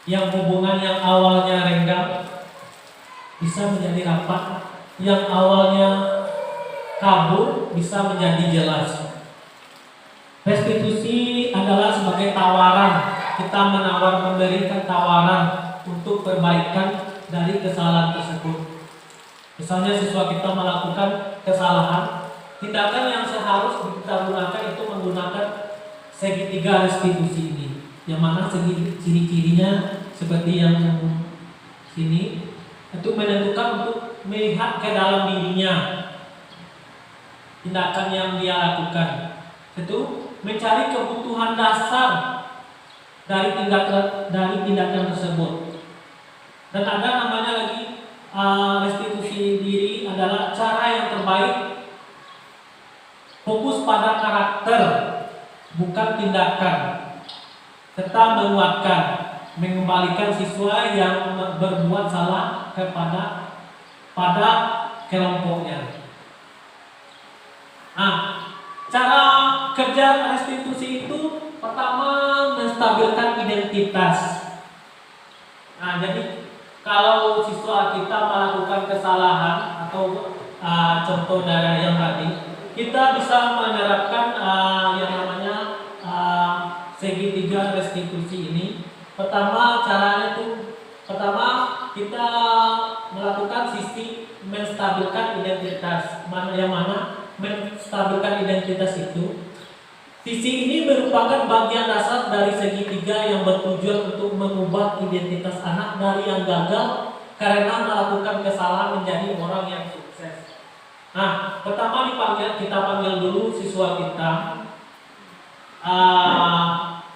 yang awalnya renggang bisa menjadi rapat, yang awalnya kabur bisa menjadi jelas. Restitusi adalah sebagai tawaran, kita memberikan tawaran untuk perbaikan dari kesalahan tersebut. Misalnya siswa kita melakukan kesalahan, tindakan yang seharusnya kita gunakan itu menggunakan segitiga restitusi ini, yang mana ciri-cirinya seperti yang sini, itu menentukan untuk melihat ke dalam dirinya tindakan yang dia lakukan, itu mencari kebutuhan dasar dari tindakan tersebut. Dan ada namanya lagi restitusi diri adalah cara yang terbaik, fokus pada karakter bukan tindakan, serta menguatkan, mengembalikan siswa yang berbuat salah pada kelompoknya. Nah, cara kerja restitusi itu pertama menstabilkan identitas. Nah, jadi kalau siswa kita melakukan kesalahan atau contoh dari yang tadi, kita bisa menerapkan yang namanya segitiga restitusi ini. Pertama caranya itu, pertama kita melakukan sisi menstabilkan identitas. Yang mana menstabilkan identitas itu, sisi ini merupakan bagian dasar dari segitiga yang bertujuan untuk mengubah identitas anak dari yang gagal karena melakukan kesalahan menjadi orang yang sukses. Nah, pertama kita panggil dulu siswa kita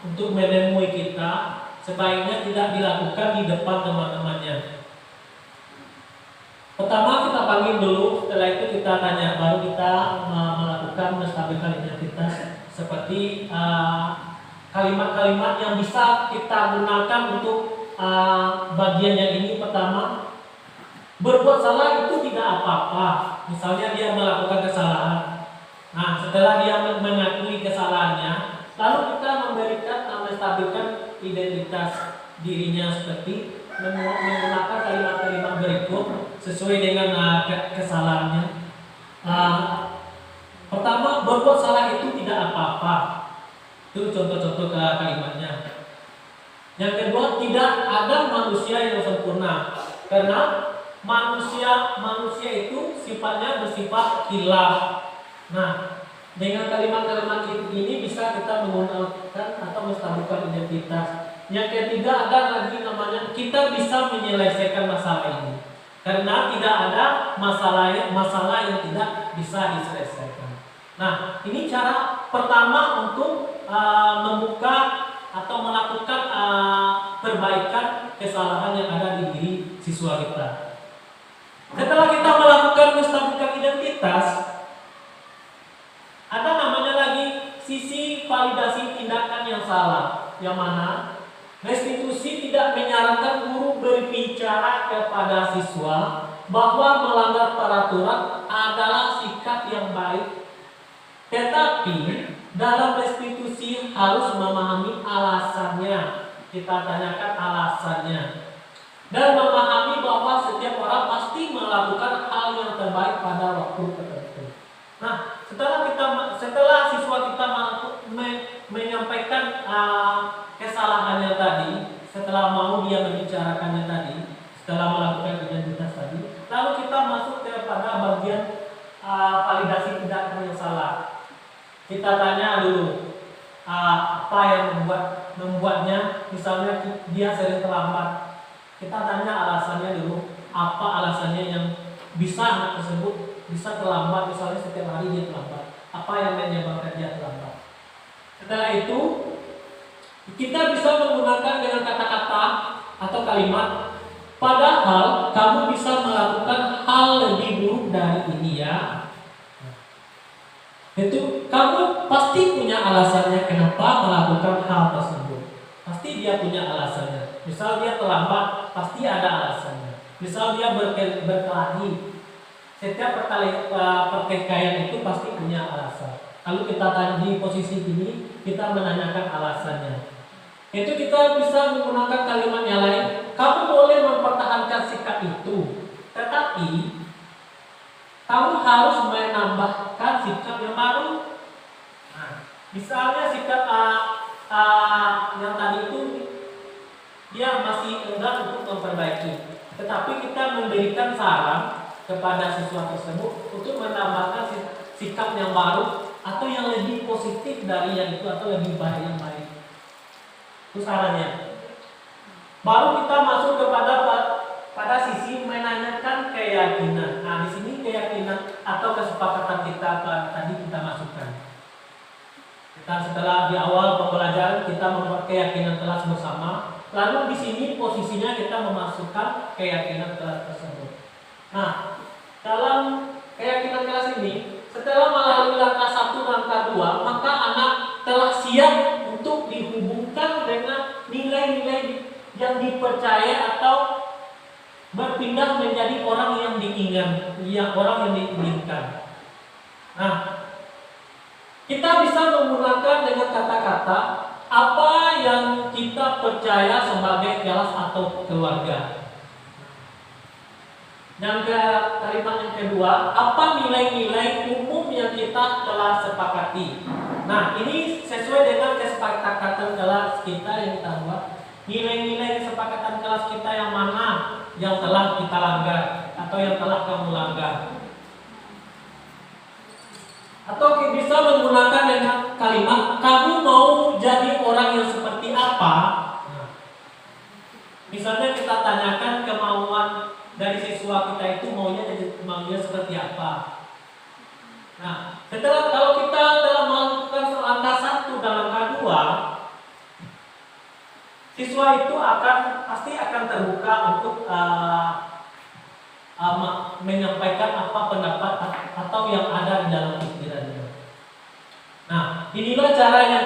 untuk menemui kita. Sebaiknya tidak dilakukan di depan teman-temannya. Pertama kita panggil dulu, setelah itu kita tanya, baru kita melakukan menstabilkan identitas. Seperti kalimat-kalimat yang bisa kita gunakan untuk bagian yang ini. Pertama, berbuat salah itu tidak apa-apa. Misalnya dia melakukan kesalahan. Nah, setelah dia mengakui kesalahannya, lalu kita memberikan menstabilkan identitas dirinya seperti menggunakan kalimat-kalimat berikut sesuai dengan kesalahannya. Pertama, berbuat salah itu tidak apa-apa. Itu contoh-contoh kalimatnya. Yang kedua, tidak ada manusia yang sempurna. Karena manusia itu sifatnya bersifat khilaf. Nah, dengan kalimat-kalimat ini bisa kita menggunakan atau menstabilkan identitas. Yang ketiga, ada lagi namanya kita bisa menyelesaikan masalah ini. Karena tidak ada masalah yang tidak bisa diselesaikan. Nah, ini cara pertama untuk membuka atau melakukan perbaikan kesalahan yang ada di diri siswa kita. Setelah kita melakukan menstabilkan identitas, ada namanya lagi sisi validasi tindakan yang salah, yang mana restitusi tidak menyarankan guru berbicara kepada siswa bahwa melanggar peraturan adalah sikap yang baik. Tetapi dalam restitusi harus memahami alasannya. Kita tanyakan alasannya. Dan memahami bahwa setiap orang pasti melakukan hal yang terbaik pada waktu tertentu. Nah, setelah siswa kita menyampaikan kesalahannya tadi, setelah mau dia membicarakannya tadi, setelah melakukan identitas tadi, lalu kita masuk kepada bagian validasi tindakan yang salah. Kita tanya dulu apa yang membuatnya, misalnya dia sering terlambat. Kita tanya alasannya dulu, apa alasannya yang bisa anak tersebut bisa terlambat, misalnya setiap hari dia terlambat. Apa yang menyebabkan dia terlambat? Setelah itu kita bisa menggunakan dengan kata-kata atau kalimat, padahal kamu bisa melakukan hal lebih buruk dari ini ya. Itu kamu pasti punya alasannya kenapa melakukan hal tersebut. Pasti dia punya alasannya. Misal dia terlambat, pasti ada alasannya. Misal dia berkelahi, setiap perkelahian itu pasti punya alasan. Kalau kita tanya di posisi ini, kita menanyakan alasannya. Itu kita bisa menggunakan kalimat yang lain. Kamu boleh mempertahankan sikap itu, tetapi kamu harus menambahkan sikap yang baru. Nah, misalnya sikap yang tadi itu dia masih enggan untuk memperbaiki, tetapi kita memberikan saran kepada siswa tersebut untuk menambahkan sikap yang baru atau yang lebih positif dari yang itu atau lebih baik yang baik. Itu sarannya. Baru kita masuk pada sisi menanyakan keyakinan. Nah, di sini keyakinan atau kesepakatan kita tadi kita masukkan. Kita setelah di awal pembelajaran kita membuat keyakinan kelas bersama. Lalu di sini posisinya kita memasukkan keyakinan kelas tersebut. Nah, dalam keyakinan kelas ini, setelah melalui langkah 1, langkah 2, maka anak telah siap untuk dihubungkan dengan nilai-nilai yang dipercaya atau berpindah menjadi orang yang diinginkan. Nah, kita bisa menggunakan dengan kata-kata apa yang kita percaya sebagai kelas atau keluarga. Kalimat yang kedua, apa nilai-nilai umum yang kita telah sepakati. Nah, ini sesuai dengan kesepakatan kelas kita yang kita buat. Nilai-nilai kesepakatan kelas kita yang mana yang telah kita langgar atau yang telah kamu langgar. Atau bisa menggunakan dengan kalimat, kamu mau jadi orang yang seperti apa? Nah, misalnya kita tanyakan kemauan dari siswa kita itu maunya seperti apa. Nah, kalau kita telah melakukan angka 1 dalam K2, siswa itu pasti akan terbuka untuk menyampaikan apa pendapat atau yang ada di dalam pikirannya. Nah, inilah cara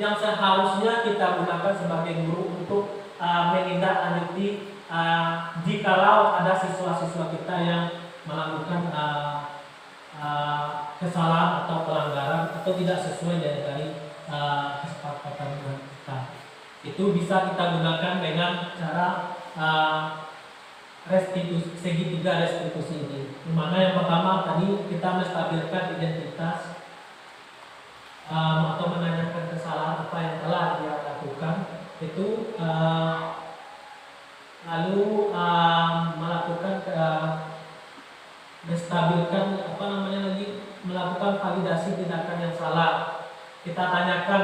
yang seharusnya kita gunakan sebagai guru untuk menindaklanjuti jikalau ada siswa-siswa kita yang melakukan kesalahan atau pelanggaran atau tidak sesuai dari kesepakatan kita. Itu bisa kita gunakan dengan cara segitiga restitusi ini. Dimana yang pertama tadi kita menstabilkan identitas atau menanyakan kesalahan apa yang telah dia lakukan itu, lalu melakukan menstabilkan melakukan validasi tindakan yang salah. Kita tanyakan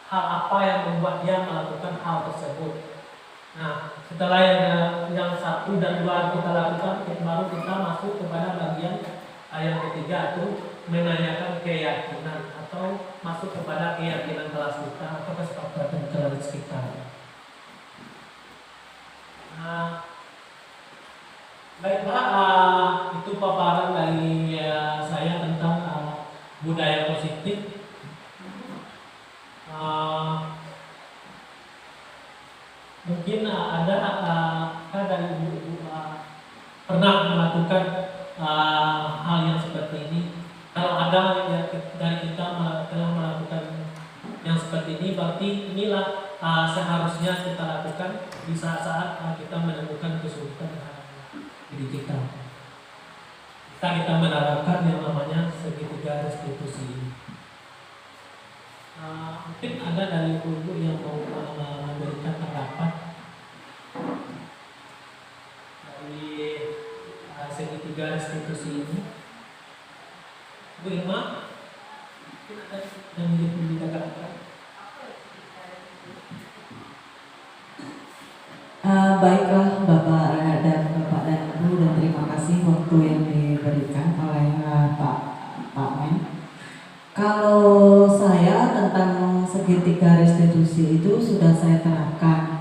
hal apa yang membuat dia melakukan hal tersebut. Nah, setelah yang 1 dan 2 kita lakukan, baru kita masuk kepada bagian yang ketiga, itu menanyakan keyakinan atau masuk kepada keyakinan kelas kita atau kesepakatan kelas kita. Nah, baiklah, itu paparan dari saya tentang budaya positif. Mungkin ada dari ibu pernah melakukan hal yang seperti ini. Kalau ada dari kita telah melakukan yang seperti ini, berarti inilah seharusnya kita lakukan di saat kita menemukan kesulitan diri kita. Kita menerapkan yang namanya segitiga restitusi ini. Mungkin ada dari ibu yang mau memberikan pendapat dari segitiga restitusi ini. Bu Irma, mungkin ada yang dikatakan. Baiklah Bapak dan Ibu, dan terima kasih waktu yang diberikan oleh Pak Men. Kalau saya tentang segitiga restitusi itu sudah saya terapkan.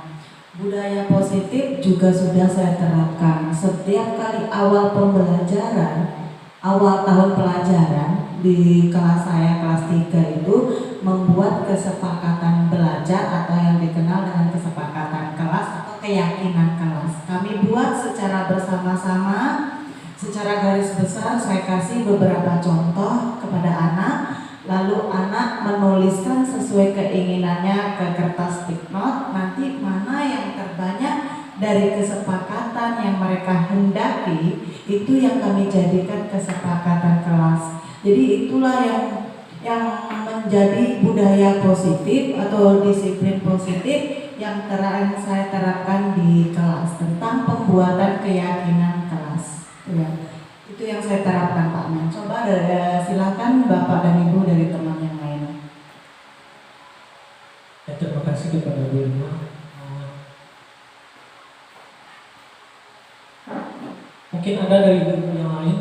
Budaya positif juga sudah saya terapkan. Setiap kali awal pembelajaran, awal tahun pelajaran di kelas saya, kelas 3 itu membuat kesepakatan belajar atau yang dikenal dengan kesepakatan kelas atau keyakinan kelas. Kami buat secara bersama-sama, secara garis besar. Saya kasih beberapa contoh kepada anak, lalu anak menuliskan sesuai keinginannya ke kertas stick note. Nanti mana yang terbanyak dari kesepakatan yang mereka hendaki, itu yang kami jadikan kesepakatan kelas. Jadi itulah yang menjadi budaya positif atau disiplin positif yang saya terapkan di kelas tentang pembuatan keyakinan kelas. Ya. Itu yang saya terapkan Pak Men. Coba silakan Bapak dan Ibu dari teman yang lain. Terima kasih kepada Bu Irma. Mungkin ada dari ibu yang lain.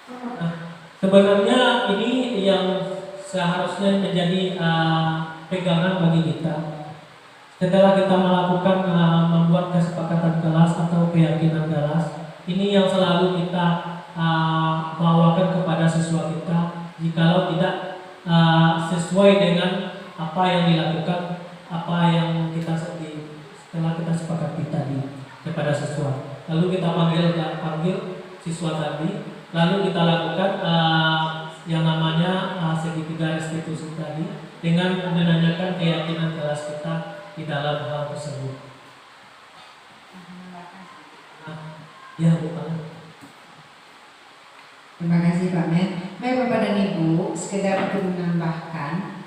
Nah, sebenarnya ini yang seharusnya menjadi pegangan bagi kita. Setelah kita melakukan membuat kesepakatan kelas atau keyakinan kelas, ini yang selalu kita bawakan kepada siswa kita. Jikalau tidak sesuai dengan apa yang dilakukan, apa yang setelah kita sepakati tadi kepada siswa, lalu kita panggil siswa tadi, lalu kita lakukan yang namanya segitiga restitusi tadi dengan menanyakan keyakinan kelas kita di dalam hal tersebut. Ya, bukan. Terima kasih Pak Men. Baik Bapak dan Ibu, sekedar untuk menambahkan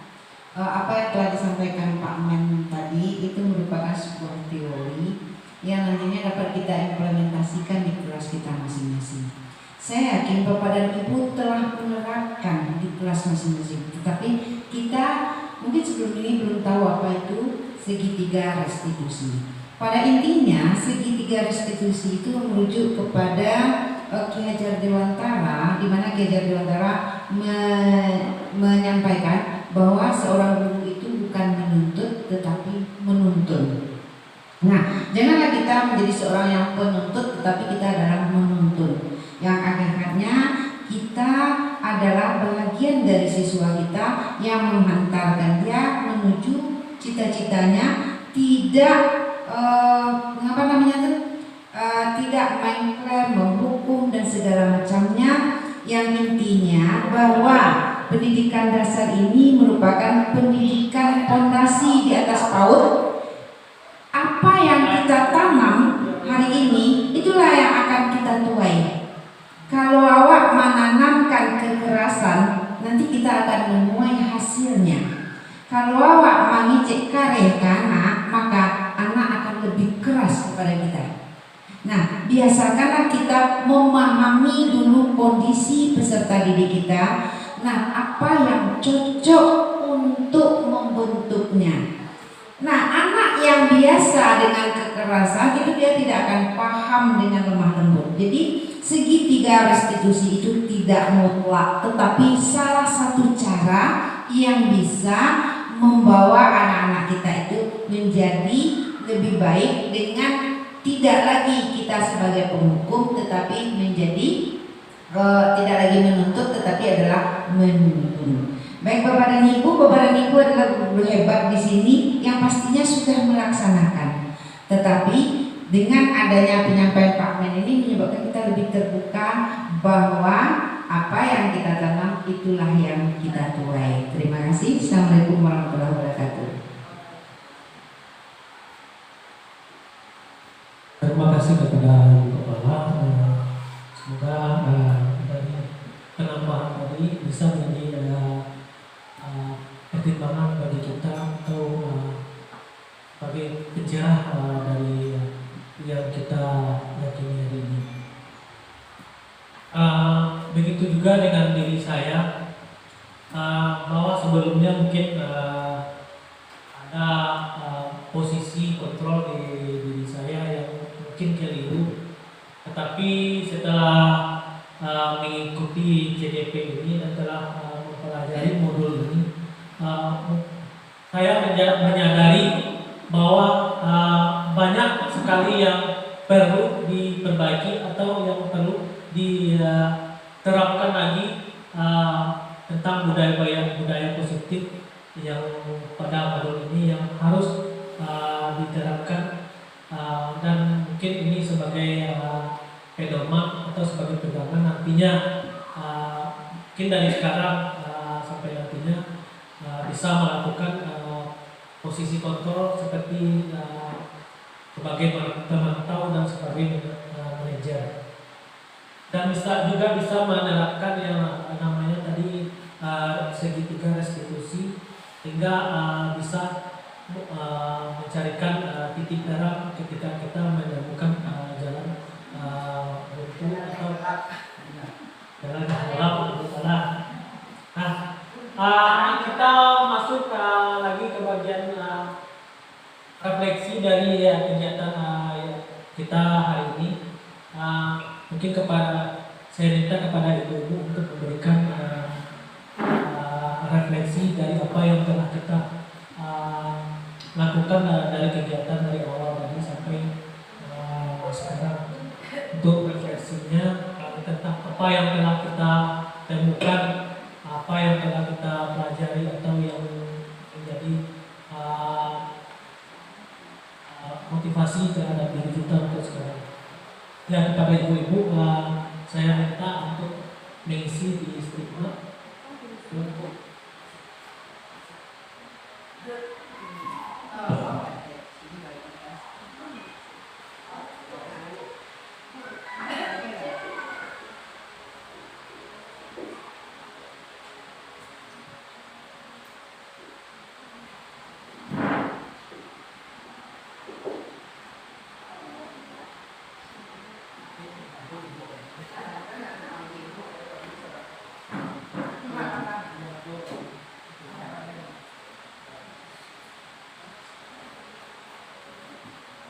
apa yang telah disampaikan Pak Men tadi itu merupakan sebuah teori yang nantinya dapat kita implementasikan di kelas kita masing-masing. Saya yakin Bapak dan Ibu telah menerapkan di kelas masing-masing, tetapi kita mungkin sebelum ini belum tahu apa itu segitiga restitusi. Pada intinya segitiga restitusi itu merujuk kepada Ki Hajar Dewantara, di mana Ki Hajar Dewantara menyampaikan bahwa seorang guru itu bukan menuntut tetapi menuntun. Nah, janganlah kita menjadi seorang yang penuntut tetapi kita adalah menuntun. Yang akhirnya kita adalah bagian dari siswa kita yang menghantarkan dia menuju cita-citanya, tidak tidak mengklaim, menghukum dan segala macamnya. Yang intinya bahwa pendidikan dasar ini merupakan pendidikan fondasi di atas PAUD. Apa yang kita tanam hari ini itulah yang akan kita tuai. Kalau awak menanamkan kekerasan, nanti kita akan menuai hasilnya. Kalau awak mengicik kareh ke anak, maka anak akan lebih keras kepada kita. Nah, biasakanlah kita memahami dulu kondisi peserta didik kita. Nah, apa yang cocok untuk membentuknya. Nah, anak yang biasa dengan kekerasan itu dia tidak akan paham dengan lemah lembut. Jadi segitiga restitusi itu tidak mutlak, tetapi salah satu cara yang bisa membawa anak-anak kita itu menjadi lebih baik dengan tidak lagi kita sebagai penghukum, tetapi menjadi tidak lagi menuntut, tetapi adalah menuntun. Baik Bapak dan Ibu adalah guru hebat di sini yang pastinya sudah melaksanakan. Tetapi dengan adanya penyampaian Pak Men ini menyebabkan kita lebih terbuka bahwa apa yang kita tanam itulah yang kita tuai. Terima kasih. Assalamualaikum warahmatullahi wabarakatuh. Terima kasih kepada Ibu Kepala. Semoga dari penambahan tadi bisa menjadi pertimbangan bagi kita atau bagi pencerah dari yang kita yakini hari ini. Begitu juga dengan diri saya, bahwa sebelumnya mungkin ada posisi kontrol di diri saya yang mungkin keliru, tetapi setelah mengikuti CDP ini dan telah mempelajari modul ini, saya menyadari bahwa banyak sekali yang perlu diperbaiki atau yang perlu diterapkan lagi tentang budaya positif yang pada modul ini yang harus diterapkan, dan mungkin ini sebagai pedoman atau sebagai pegangan nantinya, mungkin dari sekarang sampai nantinya bisa melakukan posisi kontrol seperti sebagai pemantau dan sebagai manajer, dan juga bisa menerapkan yang namanya tadi segitiga restitusi hingga bisa mencarikan titik terang ketika kita menemukan jalan buntu atau jalan gelap untuk salah. Nah, kita masuk lagi ke bagian refleksi dari kegiatan kita hari ini. Mungkin saya minta kepada ibu-ibu untuk memberikan refleksi dari apa yang telah kita lakukan dari kegiatan dari awal tadi sampai sekarang. Untuk refleksinya tentang apa yang telah kita temukan, apa yang telah kita pelajari atau yang menjadi motivasi terhadap diri kita untuk sekarang. Ya, kepada ibu-ibu saya minta untuk mengisi di stigma untuk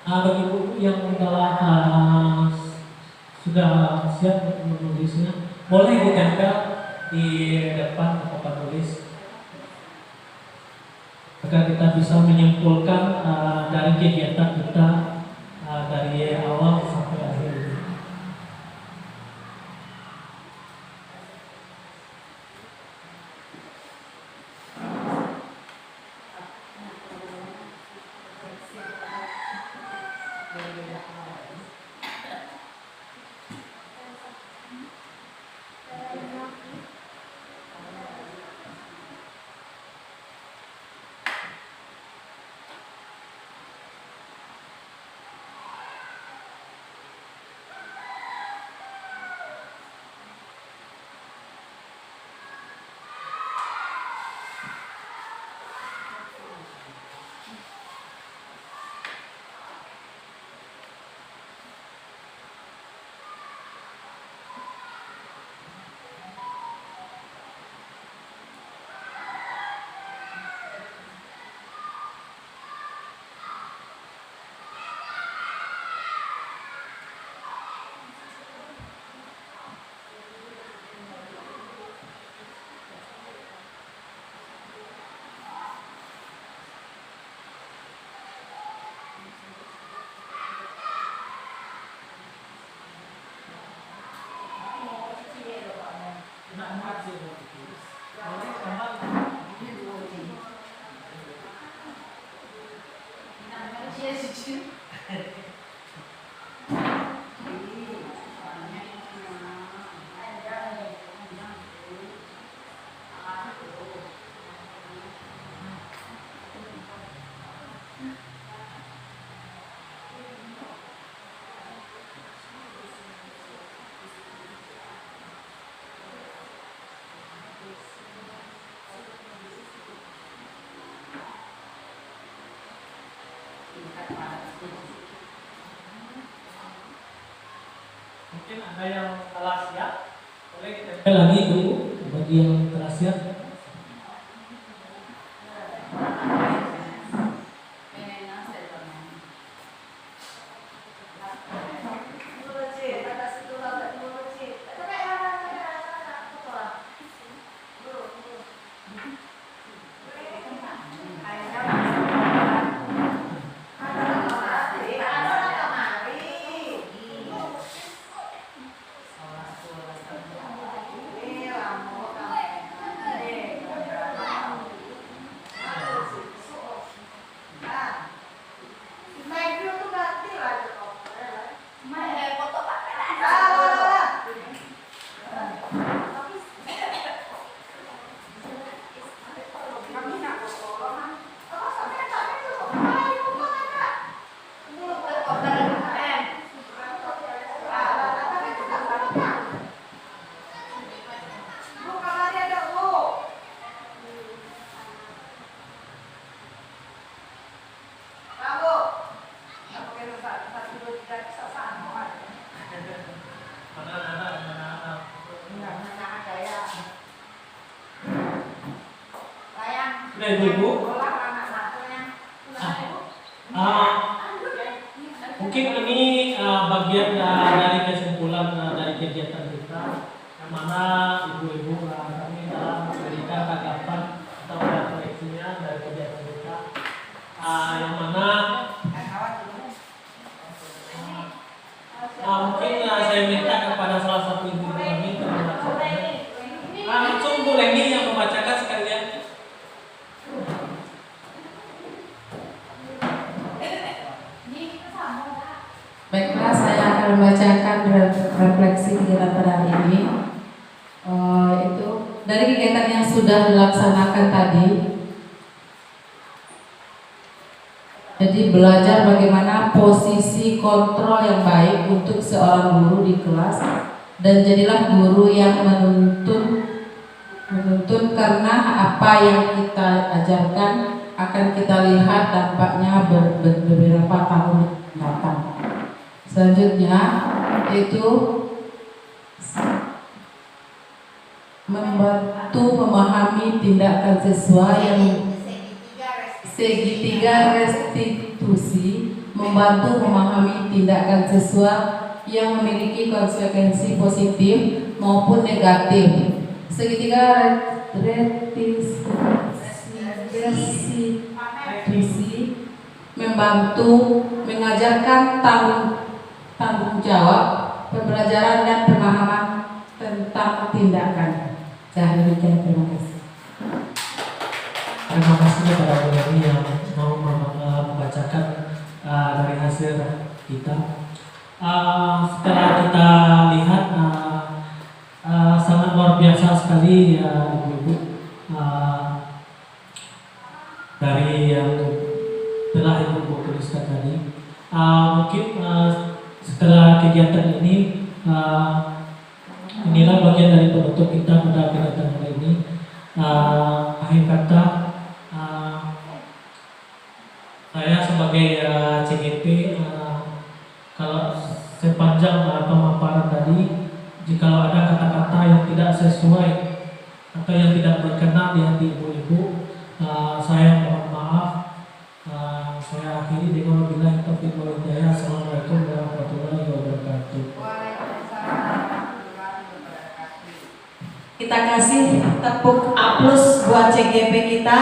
bagi ibu yang sudah siap untuk menulisnya, boleh ditempel di depan papan tulis agar kita bisa menyimpulkan dari kegiatan kita dari awal sampai akhir. Mungkin ada yang telah siap, boleh ditempel lagi dulu bagi yang telah siap. Sudah ibu-ibu? Mungkin ini bagian dari kesimpulan dari kegiatan kita, yang mana ibu-ibu kami telah memberikan tanggapan atau refleksinya dari kegiatan kita, yang mana mungkin saya minta kepada salah satu ibu kami untuk membacakannya. Langsung Bu Leni yang membacakan sekalian. Baiklah, saya akan akan membacakan refleksi kegiatan pada hari ini. Itu dari kegiatan yang sudah dilaksanakan tadi. Jadi belajar bagaimana posisi kontrol yang baik untuk seorang guru di kelas, dan jadilah guru yang menuntun karena apa yang kita ajarkan akan kita lihat dampaknya beberapa tahun datang. Selanjutnya itu membantu memahami tindakan siswa yang segitiga restitusi, membantu memahami tindakan siswa yang memiliki konsekuensi positif maupun negatif. Segitiga restitusi membantu mengajarkan tanggung jawab, pembelajaran dan pemahaman tentang tindakan. Demikian, terima kasih. Terima kasih kepada Bu Eni yang mau membacakan dari hasil kita. Setelah kita lihat sangat luar biasa sekali ya Ibu-ibu, dari yang telah Ibu tuliskan tadi. Mungkin setelah kegiatan ini, inilah bagian dari penutup kita pada kegiatan hari ini. Akhir kata, saya sebagai CGP, kalau sepanjang pemaparan tadi, jika ada kata-kata yang tidak sesuai atau yang tidak berkenan di hati ibu-ibu, saya mohon maaf. Saya akhiri dengan wabillahi taufiq wal hidayah. Assalamualaikum warahmatullahi wabarakatuh. Kita kasih tepuk aplaus buat CGP kita.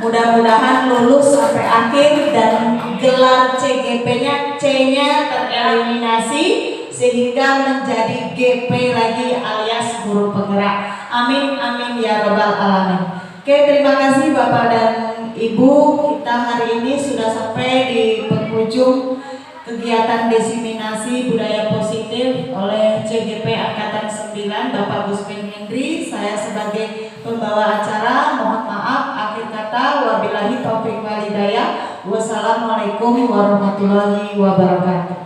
Mudah-mudahan lulus sampai akhir dan gelar CGP-nya C-nya tereliminasi sehingga menjadi GP lagi alias guru penggerak. Amin amin ya robbal alamin. Oke, terima kasih Bapak dan Ibu. Kita hari ini sudah sampai di penghujung kegiatan diseminasi budaya positif oleh CGP Angkatan 9 Bapak Guspen Hendri. Saya sebagai pembawa acara mohon maaf. Akhir kata, wabillahi taufiq wal hidayah. Wassalamualaikum warahmatullahi wabarakatuh.